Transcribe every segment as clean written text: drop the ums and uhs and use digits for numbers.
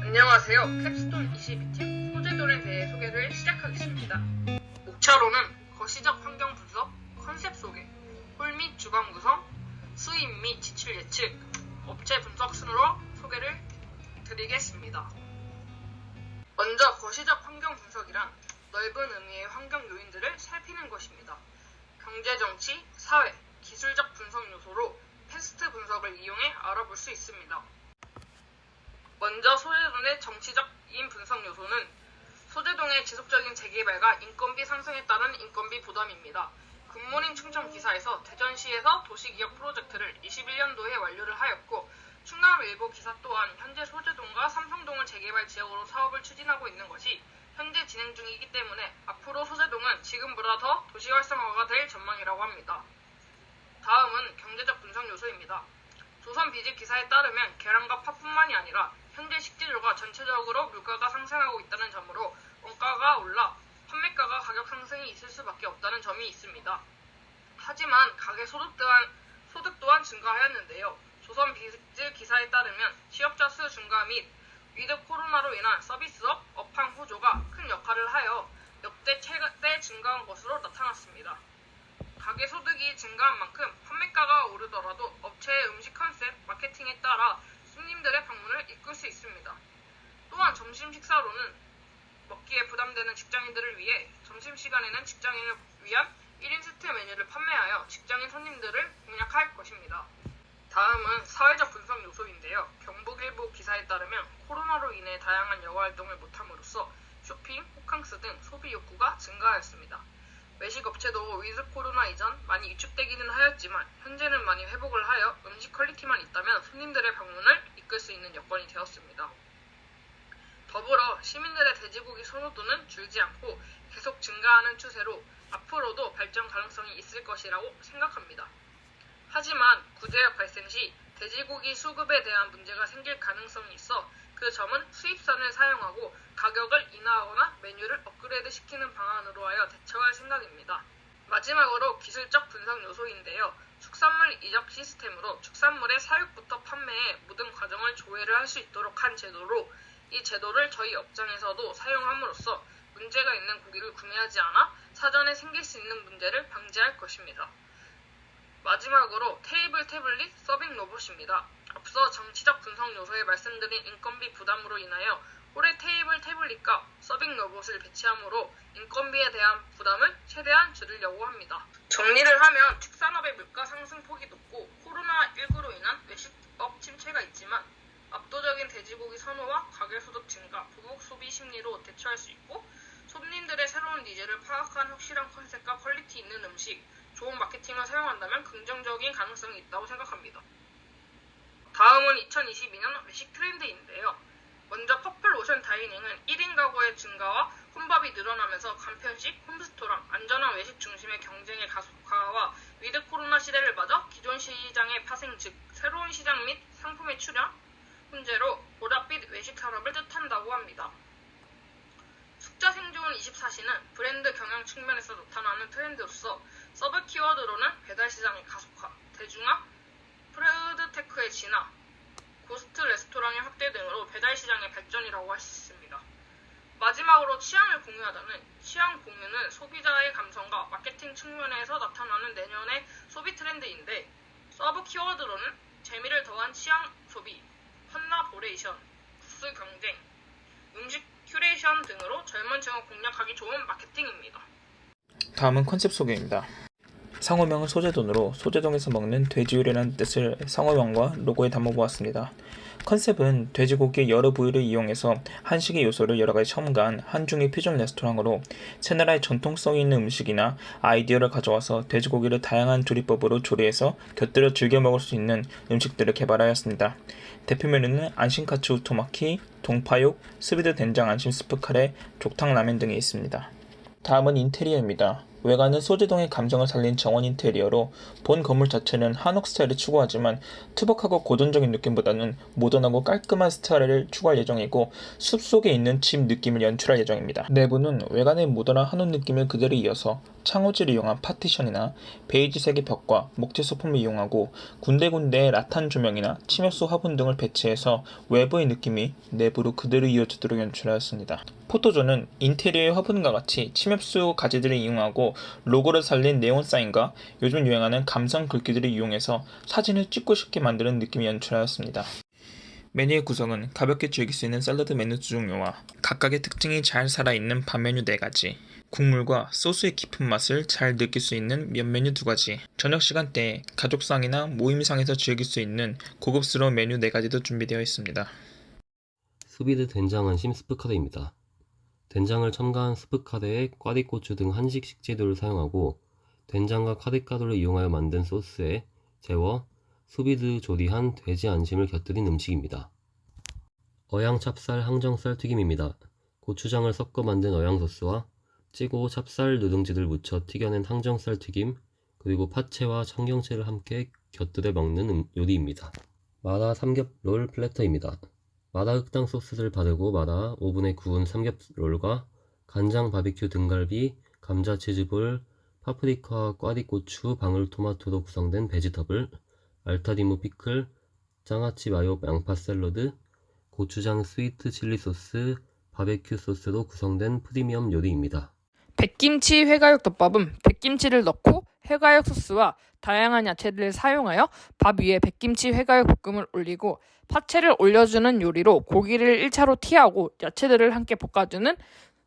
안녕하세요. 캡스톤 22팀 소재돈에 대해 소개를 시작하겠습니다. 목차로는 거시적 환경 분석, 컨셉 소개, 홀 및 주방 구성, 수입 및 지출 예측, 업체 분석 순으로 소개를 드리겠습니다. 먼저 거시적 환경 분석이란 넓은 의미의 환경 요인들을 살피는 것입니다. 경제, 정치, 사회, 기술적 분석 요소로 패스트 분석을 이용해 알아볼 수 있습니다. 먼저 소재돈의 정치적인 분석 요소는 소재동의 지속적인 재개발과 인건비 상승에 따른 인건비 부담입니다. 굿모닝 충청 기사에서 대전시에서 도시기업 프로젝트를 21년도에 완료를 하였고 충남일보 기사 또한 현재 소재동과 삼성동을 재개발 지역으로 사업을 추진하고 있는 것이 현재 진행 중이기 때문에 앞으로 소재동은 지금보다 더 도시 활성화가 될 전망이라고 합니다. 다음은 경제적 분석 요소입니다. 조선비즈 기사에 따르면 계란과 팥뿐만이 아니라 현재 식재료가 전체적으로 물가가 상승하고 있다는 점으로 원가가 올라 판매가가 가격 상승이 있을 수밖에 없다는 점이 있습니다. 하지만 가계 소득 또한 증가하였는데요. 조선비즈 기사에 따르면 취업자 수 증가 및 위드 코로나로 인한 서비스업, 업황 호조가 큰 역할을 하여 역대 최대 증가한 것으로 나타났습니다. 가계 소득이 증가한 만큼 판매가가 오르더라도 업체의 음식 컨셉, 마케팅에 따라 손님들의 방문을 이끌 수 있습니다. 또한 점심 식사로는 먹기에 부담되는 직장인들을 위해 점심시간에는 직장인을 위한 1인 세트 메뉴를 판매하여 직장인 손님들을 공략할 것입니다. 다음은 사회적 분석 요소인데요. 경북일보 기사에 따르면 코로나로 인해 다양한 여가활동을 못함으로써 쇼핑, 호캉스 등 소비 욕구가 증가하였습니다. 외식업체도 위드 코로나 이전 많이 위축되기는 하였지만 현재는 많이 회복을 하여 음식 퀄리티만 있다면 손님들의 방문을 이끌 수 있는 여건이 되었습니다. 더불어 시민들의 돼지고기 선호도는 줄지 않고 계속 증가하는 추세로 앞으로도 발전 가능성이 있을 것이라고 생각합니다. 하지만 구제역 발생 시 돼지고기 수급에 대한 문제가 생길 가능성이 있어 그 점은 수입선을 사용하고 가격을 인하하거나 메뉴를 업그레이드 시키는 방안으로 하여 대처할 생각입니다. 마지막으로 기술적 분석 요소인데요. 축산물 이적 시스템으로 축산물의 사육부터 판매의 모든 과정을 조회를 할 수 있도록 한 제도로 이 제도를 저희 업장에서도 사용함으로써 문제가 있는 고기를 구매하지 않아 사전에 생길 수 있는 문제를 방지할 것입니다. 마지막으로 테이블 태블릿 서빙 로봇입니다. 앞서 정치적 분석 요소에 말씀드린 인건비 부담으로 인하여 올해 테이블 태블릿과 서빙 로봇을 배치함으로 인건비에 대한 부담을 최대한 줄이려고 합니다. 정리를 하면 축산업의 물가 상승폭이 높고 코로나19로 인한 외식업 침체가 있지만 압도적인 돼지고기 선호와 가계소득 증가, 보복 소비 심리로 대처할 수 있고 손님들의 새로운 니즈를 파악한 확실한 컨셉과 퀄리티 있는 음식, 좋은 마케팅을 사용한다면 긍정적인 가능성이 있다고 생각합니다. 다음은 2022년 외식 트렌드인데요. 먼저 퍼플 오션 다이닝은 1인 가구의 증가와 혼밥이 늘어나면서 간편식, 홈스토랑, 안전한 외식 중심의 경쟁의 가속화와 위드 코로나 시대를 맞아 기존 시장의 파생 즉 새로운 시장 및 상품의 출현, 문제로 보랏빛 외식 산업을 뜻한다고 합니다. 숙자 생존 24시는 브랜드 경영 측면에서 나타나는 트렌드로서 서브 키워드로는 배달 시장의 가속화, 대중화, 푸드테크의 진화, 고스트 레스토랑의 확대 등으로 배달 시장의 발전이라고 할 수 있습니다. 마지막으로 취향을 공유하자는 취향 공유는 소비자의 감성과 마케팅 측면에서 나타나는 내년의 소비 트렌드인데 서브 키워드로는 재미를 더한 취향 소비, 컬라보레이션, 부스 경쟁, 음식 큐레이션 등으로 젊은 층을 공략하기 좋은 마케팅입니다. 다음은 컨셉 소개입니다. 상호명은 소재돈으로 소재동에서 먹는 돼지요리라는 뜻을 상호명과 로고에 담아보았습니다. 컨셉은 돼지고기의 여러 부위를 이용해서 한식의 요소를 여러 가지 첨가한 한중의 퓨전 레스토랑으로 새나라의 전통성이 있는 음식이나 아이디어를 가져와서 돼지고기를 다양한 조리법으로 조리해서 곁들여 즐겨 먹을 수 있는 음식들을 개발하였습니다. 대표 메뉴는 안심카츠 우토마키, 동파육, 스비드 된장 안심 스프 카레, 족탕 라멘 등이 있습니다. 다음은 인테리어입니다. 외관은 소재동의 감성을 살린 정원 인테리어로 본 건물 자체는 한옥 스타일을 추구하지만 투박하고 고전적인 느낌보다는 모던하고 깔끔한 스타일을 추구할 예정이고 숲속에 있는 집 느낌을 연출할 예정입니다. 내부는 외관의 모던한 한옥 느낌을 그대로 이어서 창호지를 이용한 파티션이나 베이지색의 벽과 목재 소품을 이용하고 군데군데 라탄 조명이나 침엽수 화분 등을 배치해서 외부의 느낌이 내부로 그대로 이어지도록 연출하였습니다. 포토존은 인테리어의 화분과 같이 침엽수 가지들을 이용하고 로고를 살린 네온 사인과 요즘 유행하는 감성 글귀들을 이용해서 사진을 찍고 싶게 만드는 느낌이 연출하였습니다. 메뉴의 구성은 가볍게 즐길 수 있는 샐러드 메뉴 2종류와 각각의 특징이 잘 살아있는 밥 메뉴 4가지, 국물과 소스의 깊은 맛을 잘 느낄 수 있는 면 메뉴 2가지, 저녁 시간대에 가족상이나 모임상에서 즐길 수 있는 고급스러운 메뉴 4가지도 준비되어 있습니다. 수비드 된장 안심 스프카드입니다. 된장을 첨가한 스프카드에 꽈리고추 등 한식 식재료를 사용하고 된장과 카드가루를 이용하여 만든 소스에 재워 수비드 조리한 돼지 안심을 곁들인 음식입니다. 어양 찹쌀 항정살 튀김입니다. 고추장을 섞어 만든 어양 소스와 찌고 찹쌀 누룽지를 묻혀 튀겨낸 항정살 튀김, 그리고 파채와 청경채를 함께 곁들여 먹는 요리입니다. 마라 삼겹롤 플래터입니다. 마라 흑당 소스를 바르고 말아 오븐에 구운 삼겹롤과 간장 바비큐 등갈비, 감자 치즈볼, 파프리카와 꽈리고추, 방울토마토로 구성된 베지터블, 알타리무 피클, 장아찌 마요 양파 샐러드, 고추장 스위트 칠리 소스, 바베큐 소스로 구성된 프리미엄 요리입니다. 백김치 회가육 덮밥은 백김치를 넣고 회가육 소스와 다양한 야채들을 사용하여 밥 위에 백김치 회가육 볶음을 올리고 파채를 올려주는 요리로 고기를 1차로 튀하고 야채들을 함께 볶아주는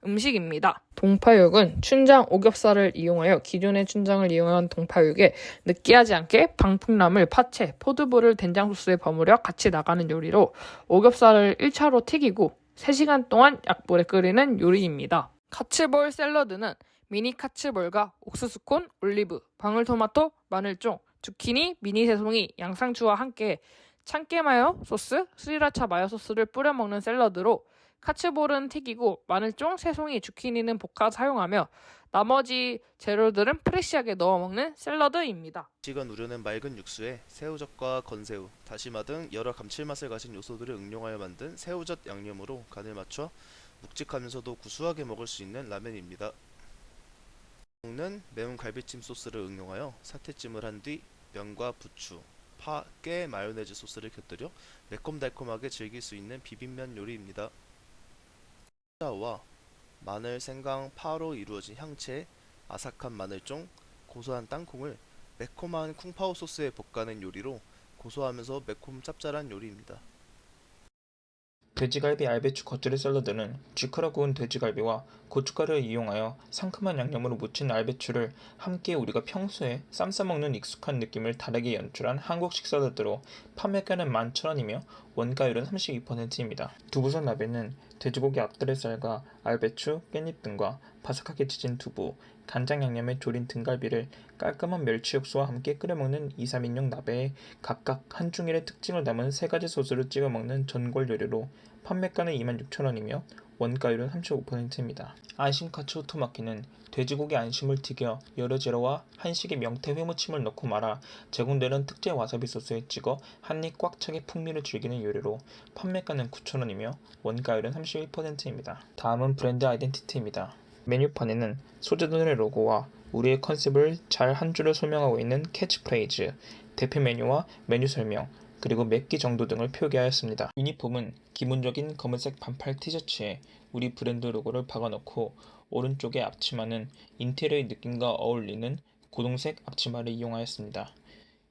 음식입니다. 동파육은 춘장 오겹살을 이용하여 기존의 춘장을 이용한 동파육에 느끼하지 않게 방풍나물, 파채, 포두부를 된장소스에 버무려 같이 나가는 요리로 오겹살을 1차로 튀기고 3시간 동안 약불에 끓이는 요리입니다. 카츠볼 샐러드는 미니 카츠볼과 옥수수콘, 올리브, 방울토마토, 마늘종, 주키니, 미니 새송이, 양상추와 함께 참깨마요 소스, 스리라차 마요 소스를 뿌려 먹는 샐러드로 카츠볼은 튀기고 마늘종, 새송이, 주키니는 볶아 사용하며 나머지 재료들은 프레시하게 넣어 먹는 샐러드입니다. 식은 우려낸 맑은 육수에 새우젓과 건새우, 다시마 등 여러 감칠맛을 가진 요소들을 응용하여 만든 새우젓 양념으로 간을 맞춰 묵직하면서도 구수하게 먹을 수 있는 라면입니다. 먹는 매운 갈비찜 소스를 응용하여 사태찜을 한 뒤 면과 부추, 파, 깨, 마요네즈 소스를 곁들여 매콤달콤하게 즐길 수 있는 비빔면 요리입니다. 와 마늘, 생강, 파로 이루어진 향채, 아삭한 마늘종, 고소한 땅콩을 매콤한 쿵파오 소스에 볶아낸 요리로 고소하면서 매콤 짭짤한 요리입니다. 돼지갈비 알배추 겉절이 샐러드는 쥐커라 구운 돼지갈비와 고춧가루를 이용하여 상큼한 양념으로 무친 알배추를 함께 우리가 평소에 쌈 싸먹는 익숙한 느낌을 다르게 연출한 한국식 샐러드로 판매가는 11,000원이며 원가율은 32%입니다. 두부선 라면은 돼지고기 앞다리살과 알배추, 깻잎 등과 바삭하게 지진 두부, 간장 양념에 졸인 등갈비를 깔끔한 멸치 육수와 함께 끓여 먹는 2, 3인용 나베에 각각 한 중일의 특징을 담은 3가지 소스를 찍어 먹는 전골 요리로 판매가는 26,000원이며 원가율은 35%입니다. 안심카츠 오토마키는 돼지고기 안심을 튀겨 여러 재료와 한식의 명태 회무침을 넣고 말아 제공되는 특제 와사비 소스에 찍어 한입 꽉 차게 풍미를 즐기는 요리로 판매가는 9,000원이며 원가율은 31%입니다. 다음은 브랜드 아이덴티티입니다. 메뉴판에는 소재돈의 로고와 우리의 컨셉을 잘 한 줄로 설명하고 있는 캐치프레이즈, 대표 메뉴와 메뉴 설명, 그리고 몇 개 정도 등을 표기하였습니다. 유니폼은 기본적인 검은색 반팔 티셔츠에 우리 브랜드 로고를 박아놓고 오른쪽의 앞치마는 인테리어의 느낌과 어울리는 고동색 앞치마를 이용하였습니다.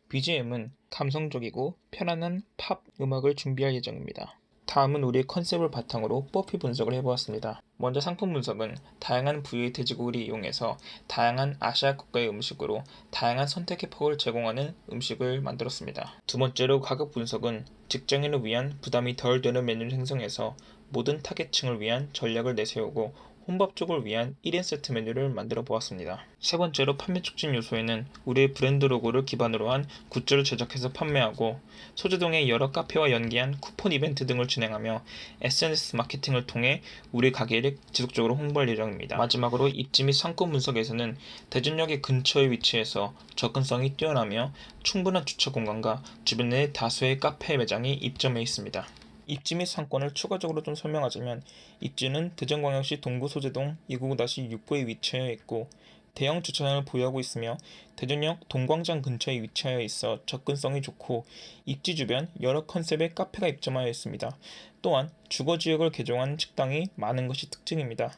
BGM은 감성적이고 편안한 팝 음악을 준비할 예정입니다. 다음은 우리의 컨셉을 바탕으로 뽀피 분석을 해보았습니다. 먼저 상품 분석은 다양한 부위의 돼지고기를 이용해서 다양한 아시아 국가의 음식으로 다양한 선택의 폭을 제공하는 음식을 만들었습니다. 두 번째로 가격 분석은 직장인을 위한 부담이 덜 되는 메뉴를 생성해서 모든 타겟층을 위한 전략을 내세우고 혼밥 쪽을 위한 1인 세트 메뉴를 만들어 보았습니다. 세 번째로 판매 촉진 요소에는 우리의 브랜드 로고를 기반으로 한 굿즈를 제작해서 판매하고 소재동의 여러 카페와 연계한 쿠폰 이벤트 등을 진행하며 SNS 마케팅을 통해 우리 가게를 지속적으로 홍보할 예정입니다. 마지막으로 입지 및 상권 분석에서는 대전역의 근처에 위치해서 접근성이 뛰어나며 충분한 주차 공간과 주변에 다수의 카페 매장이 입점해 있습니다. 입지 및 상권을 추가적으로 좀 설명하자면 입지는 대전광역시 동구 소재동 299-6구에 위치하여 있고 대형 주차장을 보유하고 있으며 대전역 동광장 근처에 위치하여 있어 접근성이 좋고 입지 주변 여러 컨셉의 카페가 입점하여 있습니다. 또한 주거지역을 개종한 식당이 많은 것이 특징입니다.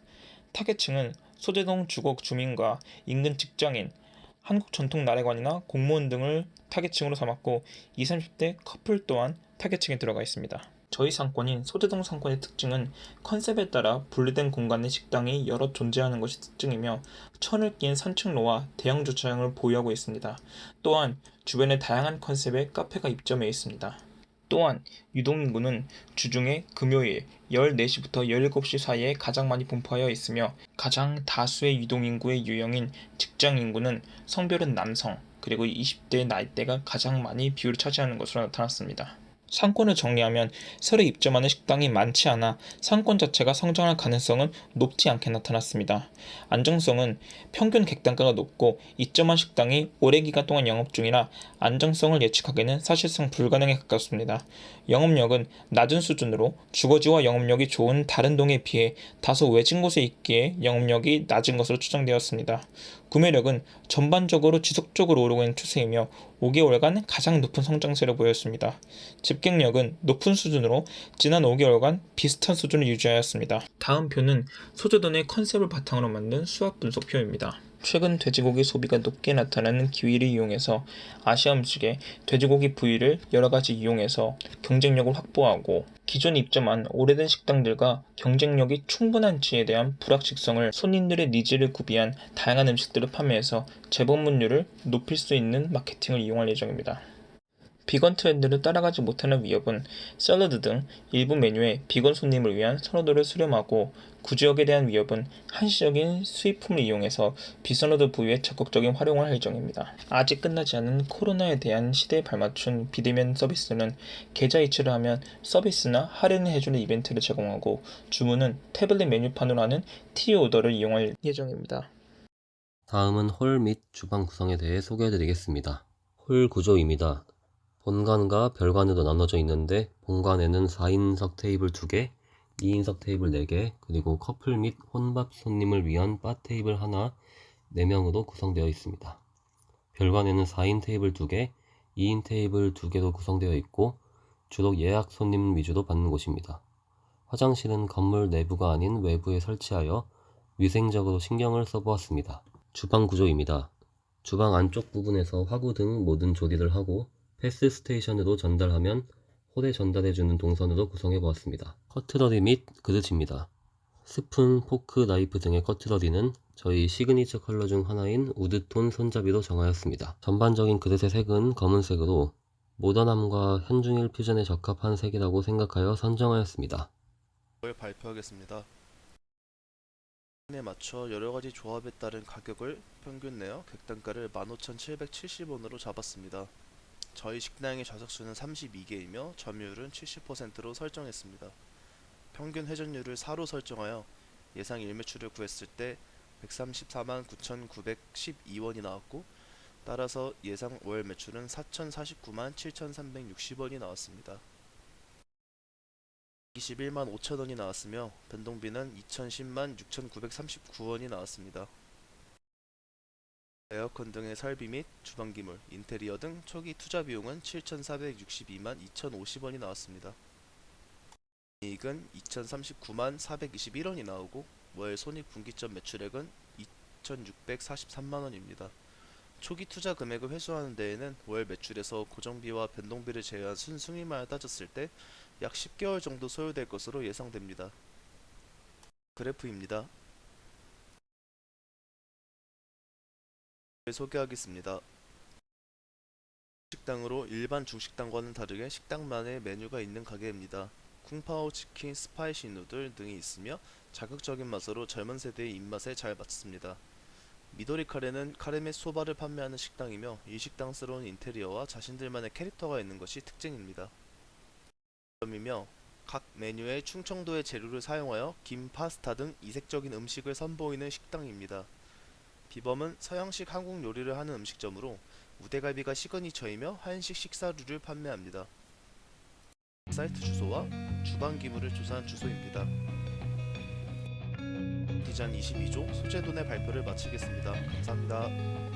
타겟층은 소재동 주거 주민과 인근 직장인, 한국전통나래관이나 공무원 등을 타겟층으로 삼았고 20, 30대 커플 또한 타겟층에 들어가 있습니다. 저희 상권인 소재동 상권의 특징은 컨셉에 따라 분리된 공간의 식당이 여러 존재하는 것이 특징이며 천을 낀 산책로와 대형 주차장을 보유하고 있습니다. 또한 주변에 다양한 컨셉의 카페가 입점해 있습니다. 또한 유동인구는 주중에 금요일 14시부터 17시 사이에 가장 많이 분포하여 있으며 가장 다수의 유동인구의 유형인 직장인구는 성별은 남성 그리고 20대 나이대가 가장 많이 비율을 차지하는 것으로 나타났습니다. 상권을 정리하면 새로 입점하는 식당이 많지 않아 상권 자체가 성장할 가능성은 높지 않게 나타났습니다. 안정성은 평균 객단가가 높고 입점한 식당이 오래 기간 동안 영업 중이라 안정성을 예측하기는 사실상 불가능에 가깝습니다. 영업력은 낮은 수준으로 주거지와 영업력이 좋은 다른 동에 비해 다소 외진 곳에 있기에 영업력이 낮은 것으로 추정되었습니다. 구매력은 전반적으로 지속적으로 오르고 있는 추세이며 5개월간 가장 높은 성장세를 보였습니다. 집객력은 높은 수준으로 지난 5개월간 비슷한 수준을 유지하였습니다. 다음 표는 소재돈의 컨셉을 바탕으로 만든 수학 분석표입니다. 최근 돼지고기 소비가 높게 나타나는 기회를 이용해서 아시아 음식의 돼지고기 부위를 여러가지 이용해서 경쟁력을 확보하고 기존 입점한 오래된 식당들과 경쟁력이 충분한지에 대한 불확실성을 손님들의 니즈를 구비한 다양한 음식들을 판매해서 재방문율을 높일 수 있는 마케팅을 이용할 예정입니다. 비건 트렌드를 따라가지 못하는 위협은 샐러드 등 일부 메뉴에 비건 손님을 위한 선호도를 수렴하고 구지역에 대한 위협은 한시적인 수입품을 이용해서 비샐러드 부위에 적극적인 활용을 할 예정입니다. 아직 끝나지 않은 코로나에 대한 시대에 발맞춘 비대면 서비스는 계좌 이체를 하면 서비스나 할인을 해주는 이벤트를 제공하고 주문은 태블릿 메뉴판으로 하는 T오더를 이용할 예정입니다. 다음은 홀 및 주방 구성에 대해 소개해드리겠습니다. 홀 구조입니다. 본관과 별관으로 나눠져 있는데 본관에는 4인석 테이블 2개, 2인석 테이블 4개, 그리고 커플 및 혼밥 손님을 위한 바 테이블 하나, 4명으로 구성되어 있습니다. 별관에는 4인 테이블 2개, 2인 테이블 2개로 구성되어 있고 주로 예약 손님 위주로 받는 곳입니다. 화장실은 건물 내부가 아닌 외부에 설치하여 위생적으로 신경을 써보았습니다. 주방 구조입니다. 주방 안쪽 부분에서 화구 등 모든 조리를 하고 패스 스테이션으로 전달하면 홀에 전달해주는 동선으로 구성해보았습니다. 커트러리 및 그릇입니다. 스푼, 포크, 나이프 등의 커트러리는 저희 시그니처 컬러 중 하나인 우드톤 손잡이로 정하였습니다. 전반적인 그릇의 색은 검은색으로 모던함과 현중일 퓨전에 적합한 색이라고 생각하여 선정하였습니다. 을 발표하겠습니다. 에 맞춰 여러가지 조합에 따른 가격을 평균 내어 객단가를 15,770원으로 잡았습니다. 저희 식당의 좌석수는 32개이며 점유율은 70%로 설정했습니다. 평균 회전율을 4로 설정하여 예상 일매출을 구했을 때 134만 9,912원이 나왔고 따라서 예상 월 매출은 4,049만 7,360원이 나왔습니다. 21만 5천원이 나왔으며 변동비는 2,010만 6,939원이 나왔습니다. 에어컨 등의 설비 및 주방기물, 인테리어 등 초기 투자 비용은 7,462만 2,050원이 나왔습니다. 이익은 2,039만 421원이 나오고 월 손익분기점 매출액은 2,643만원입니다. 초기 투자 금액을 회수하는 데에는 월 매출에서 고정비와 변동비를 제외한 순수익만을 따졌을 때 약 10개월 정도 소요될 것으로 예상됩니다. 그래프입니다. 소개하겠습니다. 식당으로 일반 중식당과는 다르게 식당만의 메뉴가 있는 가게입니다. 쿵파오 치킨, 스파이시 누들 등이 있으며 자극적인 맛으로 젊은 세대의 입맛에 잘 맞습니다. 미도리 카레는 카레 및 소바를 판매하는 식당이며 일식당스러운 인테리어와 자신들만의 캐릭터가 있는 것이 특징입니다. 점이며 각 메뉴에 충청도의 재료를 사용하여 김, 파스타 등 이색적인 음식을 선보이는 식당입니다. 비범은 서양식 한국 요리를 하는 음식점으로 우대갈비가 시그니처이며 한식 식사류를 판매합니다. 사이트 주소와 주방 기물을 조사한 주소입니다. 디자인 22조 소재돈의 발표를 마치겠습니다. 감사합니다.